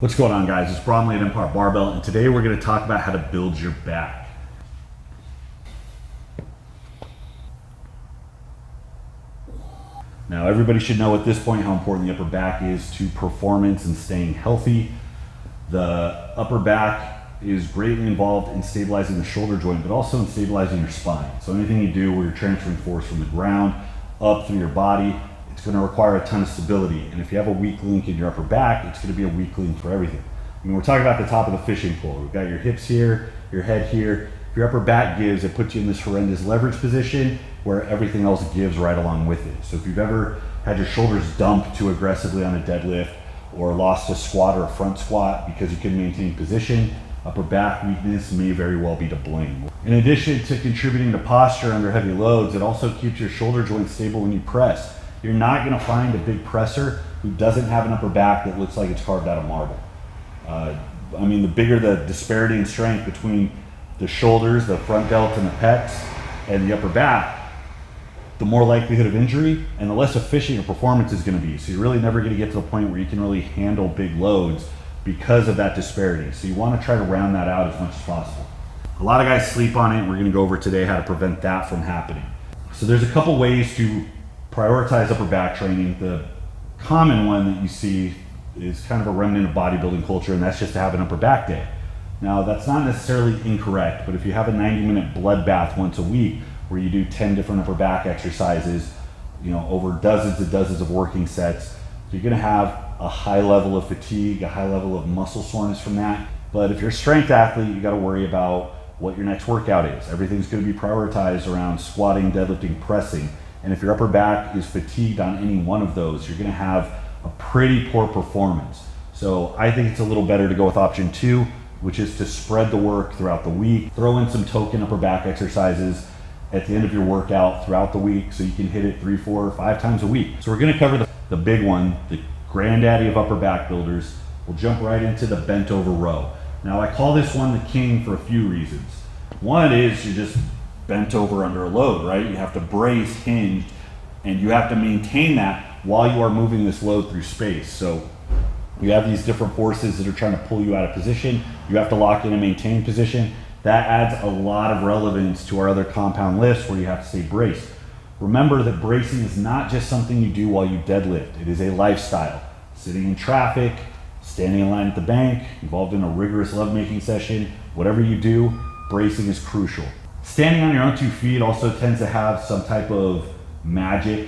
What's going on, guys? It's Bromley at Empire Barbell, and today we're going to talk about how to build your back. Now, everybody should know at this point how important the upper back is to performance and staying healthy. The upper back is greatly involved in stabilizing the shoulder joint, but also in stabilizing your spine. So anything you do where you're transferring force from the ground up through your body, it's going to require a ton of stability. And if you have a weak link in your upper back, it's going to be a weak link for everything. I mean, we're talking about the top of the fishing pole. We've got your hips here, your head here. If your upper back gives, it puts you in this horrendous leverage position where everything else gives right along with it. So if you've ever had your shoulders dump too aggressively on a deadlift or lost a squat or a front squat because you couldn't maintain position, upper back weakness may very well be to blame. In addition to contributing to posture under heavy loads, it also keeps your shoulder joint stable when you press. You're not going to find a big presser who doesn't have an upper back that looks like it's carved out of marble. I mean, the bigger the disparity in strength between the shoulders, the front delt and the pecs, and the upper back, the more likelihood of injury and the less efficient your performance is going to be. So you're really never going to get to the point where you can really handle big loads because of that disparity. So you want to try to round that out as much as possible. A lot of guys sleep on it, and we're going to go over today how to prevent that from happening. So there's a couple ways to prioritize upper back training. The common one that you see is kind of a remnant of bodybuilding culture, and that's just to have an upper back day. Now, that's not necessarily incorrect, but if you have a 90-minute bloodbath once a week where you do 10 different upper back exercises, over dozens and dozens of working sets, you're going to have a high level of fatigue, a high level of muscle soreness from that. But if you're a strength athlete, you got to worry about what your next workout is. Everything's going to be prioritized around squatting, deadlifting, pressing. And if your upper back is fatigued on any one of those, you're going to have a pretty poor performance. So I think it's a little better to go with option 2, which is to spread the work throughout the week. Throw in some token upper back exercises at the end of your workout throughout the week so you can hit it 3, 4, 5 times a week. So we're going to cover the big one, the granddaddy of upper back builders. We'll jump right into the bent over row. Now, I call this one the king for a few reasons. One is you're just bent over under a load, right? You have to brace, hinge, and you have to maintain that while you are moving this load through space. So you have these different forces that are trying to pull you out of position. You have to lock in and maintain position. That adds a lot of relevance to our other compound lifts where you have to stay braced. Remember that bracing is not just something you do while you deadlift. It is a lifestyle. Sitting in traffic, standing in line at the bank, involved in a rigorous lovemaking session, whatever you do, bracing is crucial. Standing on your own 2 feet also tends to have some type of magic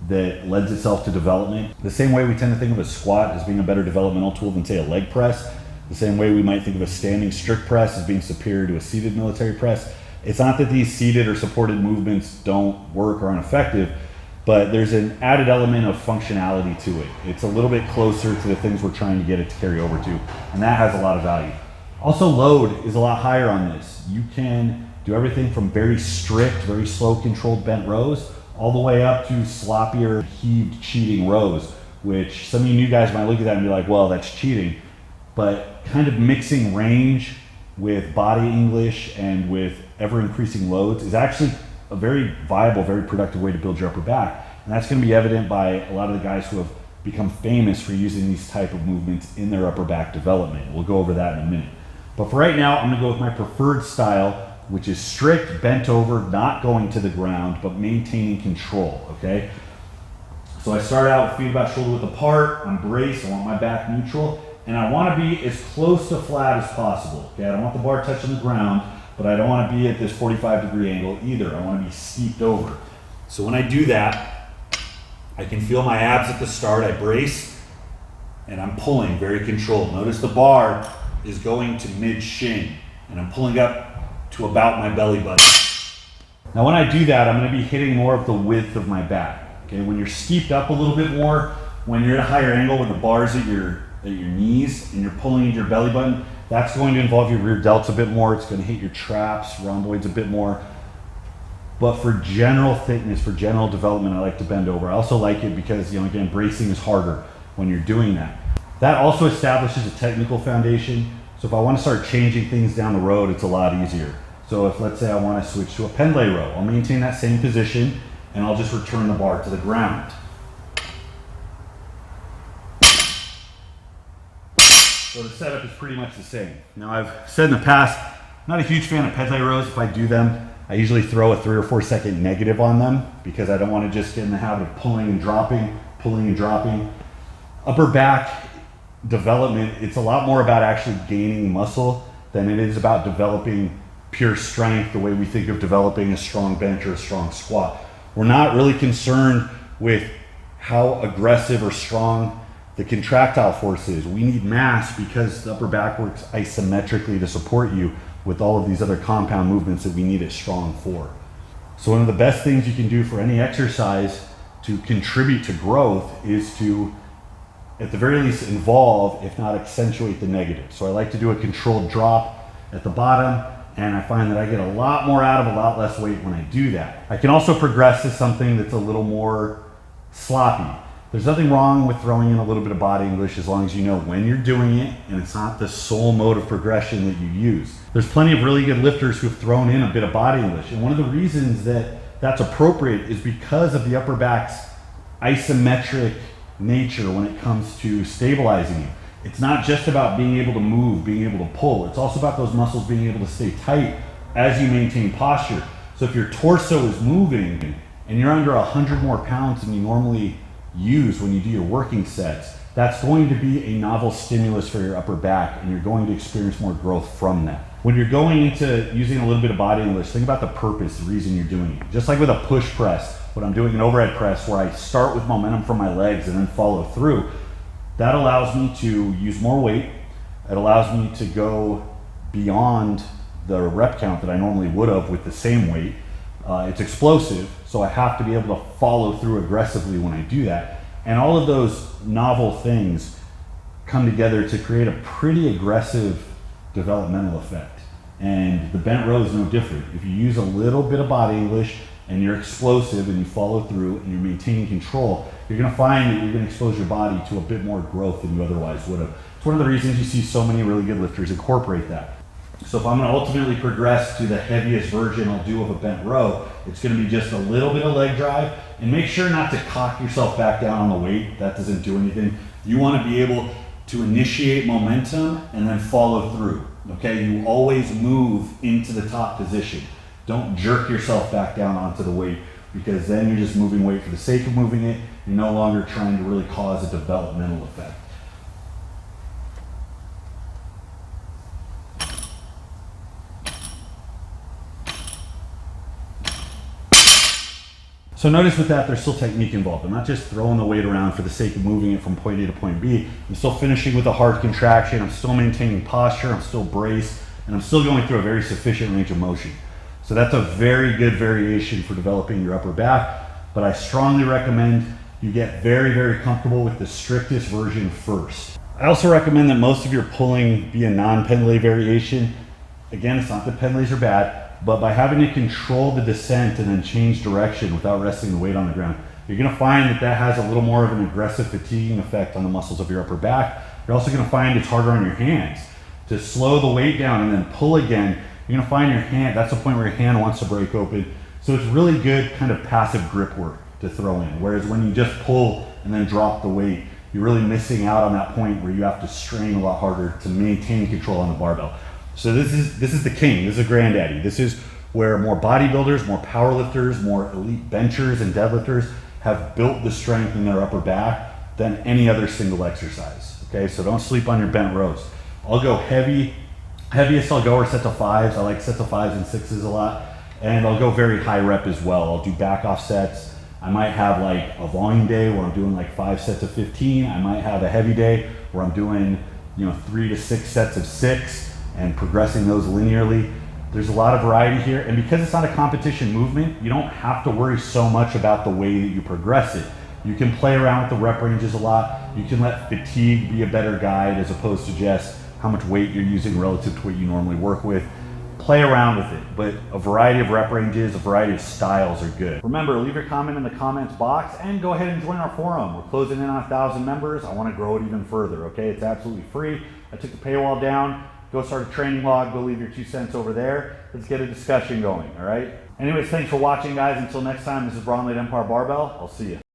that lends itself to development. The same way we tend to think of a squat as being a better developmental tool than, say, a leg press, the same way we might think of a standing strict press as being superior to a seated military press. It's not that these seated or supported movements don't work or aren't effective, but there's an added element of functionality to it. It's a little bit closer to the things we're trying to get it to carry over to, and that has a lot of value. Also, load is a lot higher on this. You can do everything from very strict, very slow controlled bent rows all the way up to sloppier, heaved, cheating rows, which some of you new guys might look at that and be like, well, that's cheating. But kind of mixing range with body English and with ever increasing loads is actually a very viable, very productive way to build your upper back. And that's going to be evident by a lot of the guys who have become famous for using these type of movements in their upper back development. We'll go over that in a minute. But for right now, I'm going to go with my preferred style, which is strict, bent over, not going to the ground, but maintaining control, okay? So I start out with feet about shoulder width apart. I'm braced. I want my back neutral. And I want to be as close to flat as possible, okay? I don't want the bar touching the ground, but I don't want to be at this 45-degree angle either. I want to be steeped over. So when I do that, I can feel my abs at the start. I brace, and I'm pulling, very controlled. Notice the bar is going to mid-shin, and I'm pulling up to about my belly button. Now when I do that, I'm going to be hitting more of the width of my back. Okay, when you're steeped up a little bit more, when you're at a higher angle, when the bar's at your knees and you're pulling into your belly button, that's going to involve your rear delts a bit more. It's going to hit your traps, rhomboids a bit more. But for general thickness, for general development, I like to bend over. I also like it because, again, bracing is harder when you're doing that. That also establishes a technical foundation. So if I want to start changing things down the road, it's a lot easier. So if, let's say, I want to switch to a pendlay row, I'll maintain that same position and I'll just return the bar to the ground. So So the setup is pretty much the same. Now I've said in the past, I'm not a huge fan of pentai rows. If I do them, I usually throw a 3 or 4 second negative on them because I don't want to just get in the habit of pulling and dropping, pulling and dropping. Upper back development, it's a lot more about actually gaining muscle than it is about developing pure strength the way we think of developing a strong bench or a strong squat. We're not really concerned with how aggressive or strong the contractile force is. We need mass because the upper back works isometrically to support you with all of these other compound movements that we need it strong for. So one of the best things you can do for any exercise to contribute to growth is to, at the very least, involve, if not accentuate, the negative. So I like to do a controlled drop at the bottom, and I find that I get a lot more out of a lot less weight when I do that. I can also progress to something that's a little more sloppy. There's nothing wrong with throwing in a little bit of body English as long as you know when you're doing it and it's not the sole mode of progression that you use. There's plenty of really good lifters who have thrown in a bit of body English, and one of the reasons that that's appropriate is because of the upper back's isometric nature when it comes to stabilizing you. It's not just about being able to move, being able to pull. It's also about those muscles being able to stay tight as you maintain posture. So if your torso is moving and you're under 100 more pounds than you normally use when you do your working sets, that's going to be a novel stimulus for your upper back, and you're going to experience more growth from that. When you're going into using a little bit of body English, think about the purpose, the reason you're doing it. Just like with a push press, when I'm doing an overhead press where I start with momentum from my legs and then follow through, that allows me to use more weight. It allows me to go beyond the rep count that I normally would have with the same weight. It's explosive, so I have to be able to follow through aggressively when I do that. And all of those novel things come together to create a pretty aggressive developmental effect. And the bent row is no different. If you use a little bit of body English and you're explosive and you follow through and you're maintaining control, you're gonna find that you're gonna expose your body to a bit more growth than you otherwise would have. It's one of the reasons you see so many really good lifters incorporate that. So if I'm gonna ultimately progress to the heaviest version I'll do of a bent row, it's gonna be just a little bit of leg drive, and make sure not to cock yourself back down on the weight. That doesn't do anything. You wanna be able to initiate momentum and then follow through, okay? You always move into the top position. Don't jerk yourself back down onto the weight, because then you're just moving weight for the sake of moving it. You're no longer trying to really cause a developmental effect. So notice with that, there's still technique involved. I'm not just throwing the weight around for the sake of moving it from point A to point B. I'm still finishing with a hard contraction. I'm still maintaining posture. I'm still braced, and I'm still going through a very sufficient range of motion. So that's a very good variation for developing your upper back, but I strongly recommend you get very, very comfortable with the strictest version first. I also recommend that most of your pulling be a non-pendlay variation. Again, it's not that pendlays are bad, but by having to control the descent and then change direction without resting the weight on the ground, you're gonna find that that has a little more of an aggressive fatiguing effect on the muscles of your upper back. You're also gonna find it's harder on your hands. To slow the weight down and then pull again, you're gonna find your hand, that's the point where your hand wants to break open. So it's really good kind of passive grip work to throw in. Whereas when you just pull and then drop the weight, you're really missing out on that point where you have to strain a lot harder to maintain control on the barbell. So this is the king, this is a granddaddy. This is where more bodybuilders, more powerlifters, more elite benchers and deadlifters have built the strength in their upper back than any other single exercise, okay? So don't sleep on your bent rows. I'll go heavy. Heaviest I'll go are sets of 5s. I like sets of 5s and 6s a lot. And I'll go very high rep as well. I'll do back off sets. I might have like a volume day where I'm doing like 5 sets of 15. I might have a heavy day where I'm doing 3 to 6 sets of 6 and progressing those linearly. There's a lot of variety here, and because it's not a competition movement, you don't have to worry so much about the way that you progress it. You can play around with the rep ranges a lot. You can let fatigue be a better guide as opposed to just how much weight you're using relative to what you normally work with. Play around with it, but a variety of rep ranges, a variety of styles are good. Remember, leave your comment in the comments box and go ahead and join our forum. We're closing in on 1,000 members. I want to grow it even further, okay? It's absolutely free. I took the paywall down. Go start a training log, go leave your 2 cents over there. Let's get a discussion going, all right? Anyways, thanks for watching, guys. Until next time, this is Braun Late Empire Barbell. I'll see you.